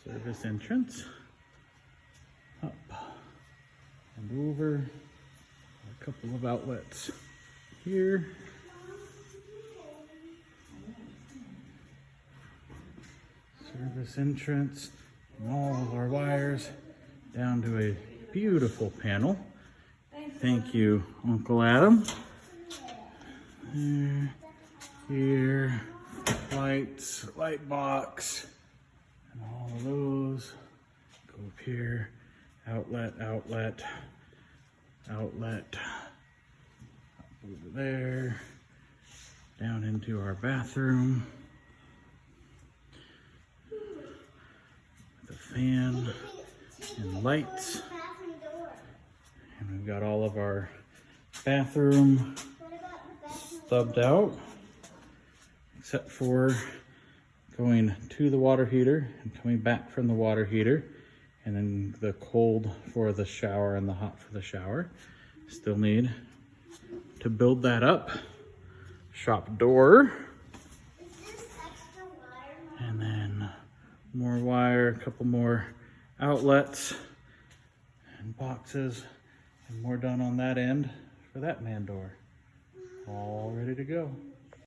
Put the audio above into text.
Service entrance. Up and over. A couple of outlets here. Service entrance. And all of our wires down to a beautiful panel. Thank you, Uncle Adam. There, here, lights, light box, and all of those. Go up here, outlet, outlet, outlet, up over there, down into our bathroom. The fan and lights. And we've got all of our bathroom stubbed out, except for going to the water heater and coming back from the water heater, and then the cold for the shower and the hot for the shower. Still need to build that up. Shop door. And then more wire, a couple more outlets and boxes, and more done on that end for that man door. All ready to go.